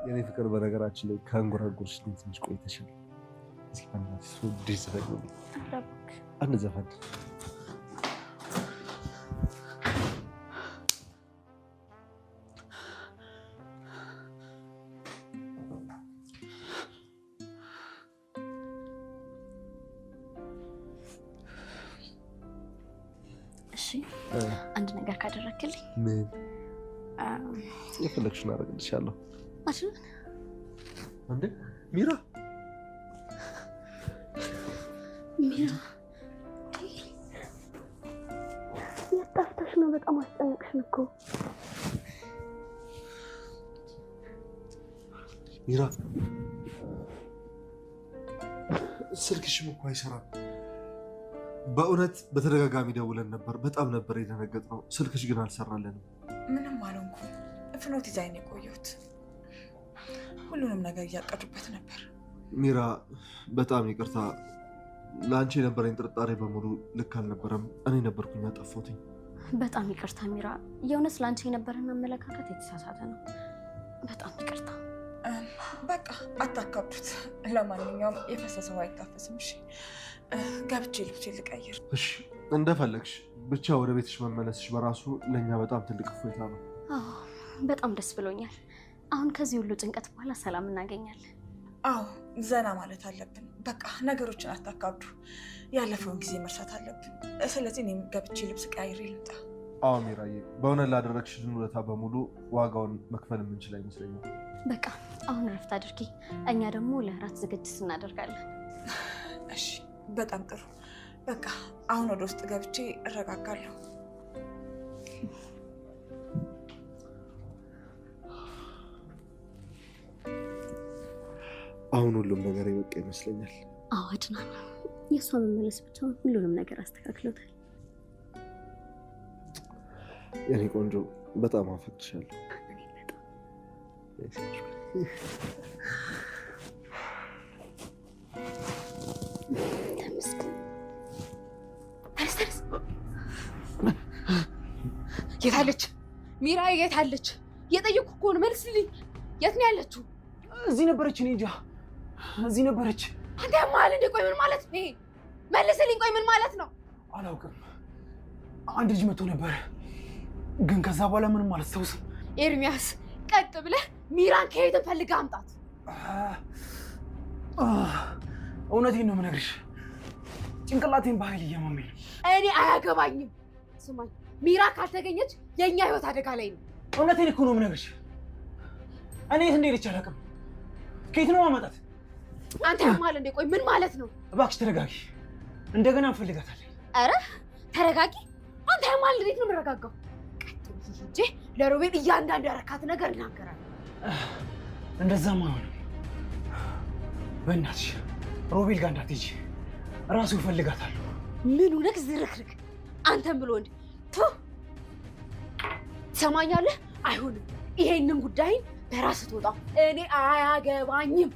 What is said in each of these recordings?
የኔ ፍቅር በነገራችን ላይ ከአንጎራጎርሽ ትንሽ ቆይተሻል። እስኪ በእናትሽ ወዲህ ዘፈን አንድ ዘፈን አንድ ነገር ካደረክልኝ ምን የፈለግሽውን አደርግልሻለሁ። ማሽን እንዴ ሚራ ያጣፍታሽ ነው። በጣም አስጨነቅሽን እኮ ሚራ። ስልክሽም እኮ አይሰራም። በእውነት በተደጋጋሚ ደውለን ነበር። በጣም ነበር የደነገጥነው። ስልክሽ ግን አልሰራለንም። ምንም አልሆንኩም። ፍኖት ይዛኝ የቆየሁት ሁሉንም ነገር እያቀዱበት ነበር። ሚራ በጣም ይቅርታ። ለአንቺ የነበረኝ ጥርጣሬ በሙሉ ልክ አልነበረም። እኔ ነበርኩኝ ያጠፋሁትኝ። በጣም ይቅርታ ሚራ። የእውነት ለአንቺ የነበረን አመለካከት የተሳሳተ ነው። በጣም ይቅርታ። በቃ አታካብዱት። ለማንኛውም የፈሰሰው አይታፈስም። እሺ ገብቼ ልብሴ ልቀይር። እሺ እንደፈለግሽ። ብቻ ወደ ቤትሽ መመለስሽ በራሱ ለእኛ በጣም ትልቅ እፎይታ ነው። በጣም ደስ ብሎኛል። አሁን ከዚህ ሁሉ ጭንቀት በኋላ ሰላም እናገኛለን። አዎ ዘና ማለት አለብን። በቃ ነገሮችን አታካብዱ። ያለፈውን ጊዜ መርሳት አለብን። ስለዚህ እኔም ገብቼ ልብስ ቀይሬ ልምጣ። አዎ ሚራዬ፣ በእውነት ላደረግሽልን ውለታ በሙሉ ዋጋውን መክፈል የምንችል አይመስለኝም። በቃ አሁን እረፍት አድርጊ። እኛ ደግሞ ለእራት ዝግጅት እናደርጋለን። እሺ በጣም ጥሩ። በቃ አሁን ወደ ውስጥ ገብቼ እረጋጋለሁ። አሁን ሁሉም ነገር ይበቃ ይመስለኛል። አዎ አድናን፣ የእሷ መመለስ ብቻ ሁሉንም ነገር አስተካክሎታል። የኔ ቆንጆ በጣም አፈቅርሻለሁ። የታለች ሚራ? የታለች? የጠየኩ እኮ ነው። መልስልኝ። የት ነው ያለችው? እዚህ ነበረች። እኔ እንጃ እዚህ ነበረች። አንተ ያማል እንዴ? ቆይ ምን ማለት ነው? መልስልኝ። ቆይ ምን ማለት ነው? አላውቅም። አንድ ልጅ መጥቶ ነበር፣ ግን ከዛ በኋላ ምንም አላስታውስም። ኤርሚያስ ቀጥ ብለህ ሚራን ከየት ፈልገህ አምጣት። እውነቴን ነው የምነግርሽ። ጭንቅላቴን በኃይል እያመመኝ ነው። እኔ አያገባኝም። ስማኝ፣ ሚራ ካልተገኘች የእኛ ህይወት አደጋ ላይ ነው። እውነቴን እኮ ነው የምነግርሽ። እኔ የት እንደሄደች አላውቅም። ከየት ነው ማመጣት? አንተ ያማል እንዴ? ቆይ ምን ማለት ነው? እባክሽ ተረጋጊ። እንደገና እንፈልጋታለን። ኧረ ተረጋጊ። አንተ ያማል እንዴት ነው የምረጋጋው? ቀጥ ብዬ ሂጄ ለሮቤል እያንዳንዱ ያረካት ነገር እናገራለሁ። እንደዛማ አይሆንም። በእናትሽ ሮቤል ጋር እንዳትሄጂ፣ እራሱ እፈልጋታለሁ። ምን ሆነክ ዝርክርክ? አንተም ብሎ እንዴ? ትሰማኛለህ? አይሆንም። ይሄንን ጉዳይን በራስህ ትወጣ። እኔ አያገባኝም።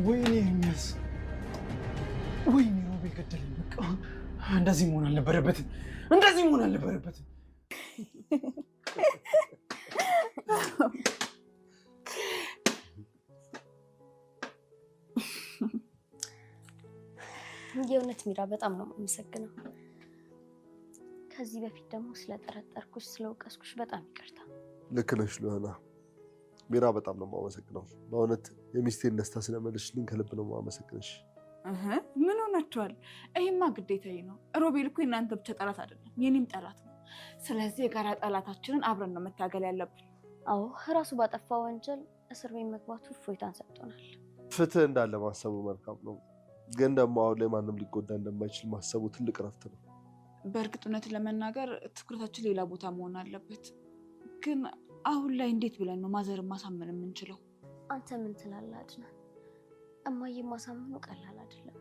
ወይኔ ኤርሚያስ፣ ወይኔ ሮቤል ገደለኝ። በቃ እንደዚህ መሆን አልነበረበትም። እንደዚህ መሆን አልነበረበትም። የእውነት ሚራ በጣም ነው የማመሰግነው። ከዚህ በፊት ደግሞ ስለጠረጠርኩሽ ስለወቀስኩሽ በጣም ይቅርታ። ልክ ነሽ ሉሃና። ሚራ በጣም ነው የማመሰግነው። በእውነት የሚስቴን ደስታ ስለመለስሽልኝ ከልብ ነው የማመሰግንሽ። ምን ሆናችኋል? ይሄማ ግዴታዬ ነው። ሮቤል እኮ የእናንተ ብቻ ጠላት አይደለም፣ የኔም ጠላት ነው። ስለዚህ የጋራ ጠላታችንን አብረን ነው መታገል ያለብን። አዎ ራሱ ባጠፋ ወንጀል እስር ቤት መግባቱ እፎይታን ሰጥቶናል። ፍትህ እንዳለ ማሰቡ መልካም ነው፣ ግን ደግሞ አሁን ላይ ማንም ሊጎዳ እንደማይችል ማሰቡ ትልቅ ረፍት ነው። በእርግጥ እውነት ለመናገር ትኩረታችን ሌላ ቦታ መሆን አለበት። ግን አሁን ላይ እንዴት ብለን ነው ማዘርን ማሳመን የምንችለው? አንተ ምን ትላለህ አድናን? እማዬ ማሳመኑ ቀላል አይደለም።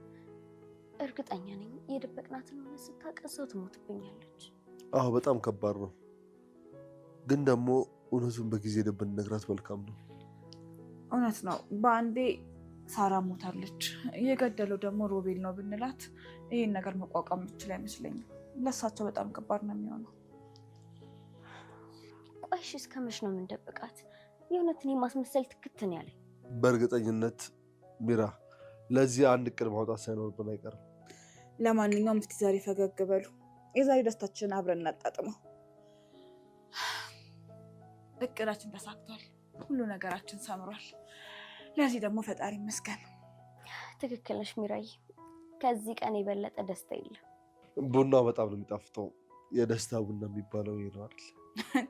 እርግጠኛ ነኝ የደበቅናትን ሆነ ስታውቅ ሰው ትሞትብኛለች። አዎ በጣም ከባድ ነው፣ ግን ደግሞ እውነቱን በጊዜ ብንነግራት መልካም ነው። እውነት ነው። በአንዴ ሳራ ሞታለች፣ የገደለው ደግሞ ሮቤል ነው ብንላት ይህን ነገር መቋቋም የምችል አይመስለኝም። ለእሳቸው በጣም ከባድ ነው የሚሆነው። ቆይሽ እስከ መች ነው የምንደብቃት? የእውነትን ማስመሰል ትክክል ነው ያለኝ። በእርግጠኝነት ሚራ ለዚህ አንድ እቅድ ማውጣት ሳይኖርብን አይቀርም። ለማንኛውም እስቲ ዛሬ ፈገግ በሉ። የዛሬ ደስታችንን አብረን እናጣጥመው። እቅዳችን ተሳክቷል። ሁሉ ነገራችን ሰምሯል። ለዚህ ደግሞ ፈጣሪ ይመስገን። ትክክል ነሽ ሚራዬ። ከዚህ ቀን የበለጠ ደስታ የለም። ቡናው በጣም ነው የሚጣፍጠው። የደስታ ቡና የሚባለው ይሄ ነው አይደል?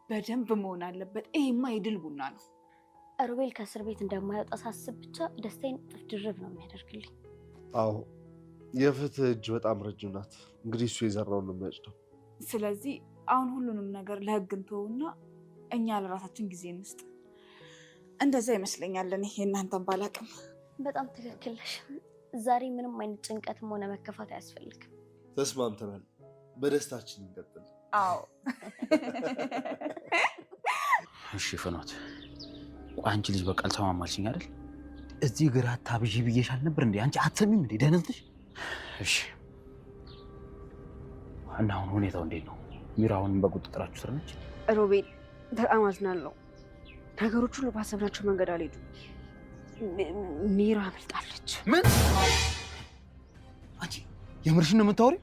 በደንብ መሆን አለበት። ይሄማ የድል ቡና ነው። ሮቤል ከእስር ቤት እንደማይወጣ ሳስብ ብቻ ደስታዬን እጥፍ ድርብ ነው የሚያደርግልኝ። አዎ የፍትህ እጅ በጣም ረጅም ናት። እንግዲህ እሱ የዘራውን ነው የሚያጭደው። ስለዚህ አሁን ሁሉንም ነገር ለህግ እንተውና እኛ ለራሳችን ጊዜ እንስጥ። እንደዛ ይመስለኛል። እኔ የእናንተን ባላቅም። በጣም ትክክል ነሽ። ዛሬ ምንም አይነት ጭንቀትም ሆነ መከፋት አያስፈልግም። ተስማምተናል። በደስታችን እንቀጥል። አዎ እሺ ፍኖት፣ አንቺ ልጅ በቃ አልተማማልሽኝ አይደል? እዚህ ግራ አታብዢ ብዬሻል ነበር እንዴ? አንቺ አትሰሚም እንዴ? ደህና ነሽ? እሺ እና አሁን ሁኔታው እንዴት ነው? ሚራውን በቁጥጥራችሁ ስር ነች? ሮቤል በጣም አዝናለሁ። ነገሮች ሁሉ ባሰብናቸው መንገድ አልሄዱም። ሚራ አመልጣለች። ምን? አንቺ የምርሽን ነው የምታወሪው?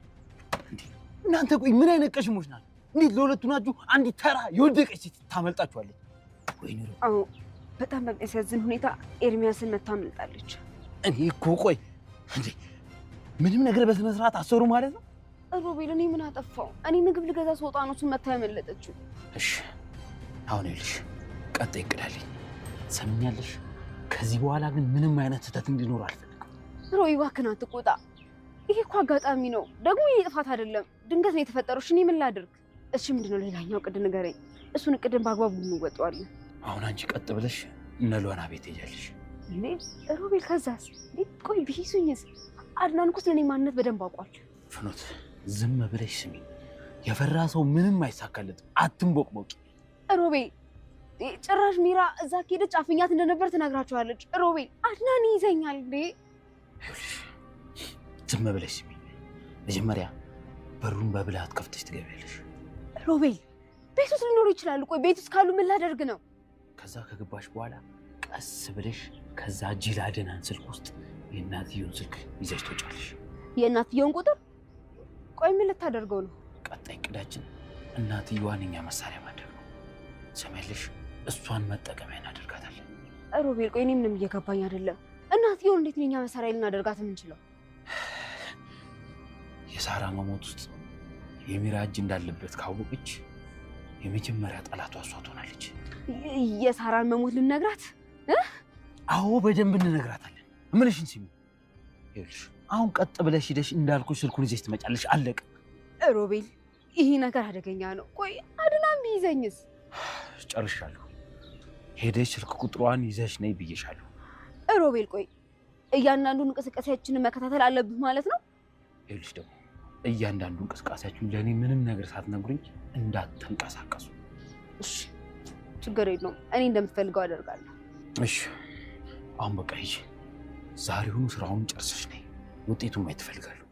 እናንተ ቆይ ምን አይነት ቀሽሞች ናችሁ? እንዴት ለሁለቱ ናችሁ አንዲት ተራ የወደቀች ሴት ታመልጣችኋለች? ወይኔ አዎ በጣም በሚያሳዝን ሁኔታ ኤርሚያስን መታ አመልጣለች። እኔ እኮ ቆይ እንዴ ምንም ነገር በስነ ስርዓት አሰሩ ማለት ነው? ሮቤል እኔ ምን አጠፋው? እኔ ምግብ ልገዛ ስወጣ ነው እሱን መታ ያመለጠችው። እሺ አሁን ይኸውልሽ ቀጣይ እቅዳለኝ። ሰምኛለሽ? ከዚህ በኋላ ግን ምንም አይነት ስህተት እንዲኖር አልፈልግም። ሮይ እባክህን አትቆጣ። ይሄ እኮ አጋጣሚ ነው፣ ደግሞ ይሄ ጥፋት አይደለም። ድንገት ነው የተፈጠረው። እሺ እኔ ምን ላድርግ? እሺ ምንድነው ሌላኛው እቅድ ንገረኝ። እሱን እቅድን በአግባቡ እንወጣዋለን። አሁን አንቺ ቀጥ ብለሽ እነ ሉዋና ቤት ሄጃለሽ። እኔ ሮቤል ከዛስ? ቆይ ቢይዙኝስ? አድናን እኮ ስለኔ ማንነት በደንብ አውቋል። ፍኖት ዝም ብለሽ ስሚ። የፈራ ሰው ምንም አይሳካለትም። አትንቦቅቦቂ። ሮቤል ጭራሽ ሚራ እዛ ከሄደች አፍኛት እንደነበር ትነግራቸዋለች። ሮቤል አድናን ይዘኛል እንዴ? ዝም ብለሽ ስሚ። መጀመሪያ በሩን በብልሃት ከፍተሽ ትገቢያለሽ። ሮቤል ቤት ውስጥ ሊኖሩ ይችላሉ። ቆይ ቤት ውስጥ ካሉ ምን ላደርግ ነው? ከዛ ከገባሽ በኋላ ቀስ ብለሽ ከዛ ጅል አድናን ስልክ ውስጥ የእናትየውን ስልክ ይዘሽ ትወጫለሽ። የእናትየውን ቁጥር? ቆይ ምን ልታደርገው ነው? ቀጣይ እቅዳችን እናትየዋን እኛ መሳሪያ ማድረግ ነው። ሰማያለሽ? እሷን መጠቀሚያ እናደርጋታለን። ሮቤል ቆይ እኔ ምንም እየገባኝ አይደለም። እናትየውን እንዴት ነው እኛ መሳሪያ ልናደርጋት የምንችለው? የሳራ መሞት ውስጥ የሚራ እጅ እንዳለበት ካወቀች የመጀመሪያ ጠላቷ እሷ ትሆናለች። የሳራን መሞት ልነግራት? አዎ በደንብ እንነግራታለን። እምልሽን ስሚ። ይኸውልሽ አሁን ቀጥ ብለሽ ሂደሽ እንዳልኩሽ ስልኩን ይዘሽ ትመጫለሽ። አለቀ። ሮቤል ይሄ ነገር አደገኛ ነው። ቆይ አድናን ቢይዘኝስ? ጨርሻለሁ። ሄደሽ ስልክ ቁጥሯን ይዘሽ ነይ ብዬሻለሁ። ሮቤል ቆይ እያንዳንዱን እንቅስቃሴያችንን መከታተል አለብህ ማለት ነው? ይኸውልሽ ደግሞ እያንዳንዱ እንቅስቃሴያችሁን ለእኔ ምንም ነገር ሳትነግሩኝ እንዳትንቀሳቀሱ። እሺ ችግር የለውም። እኔ እንደምትፈልገው አደርጋለሁ። እሺ አሁን በቃ ሂጂ። ዛሬውኑ ስራውን ጨርሰሽ ነይ። ውጤቱን ማየት እፈልጋለሁ።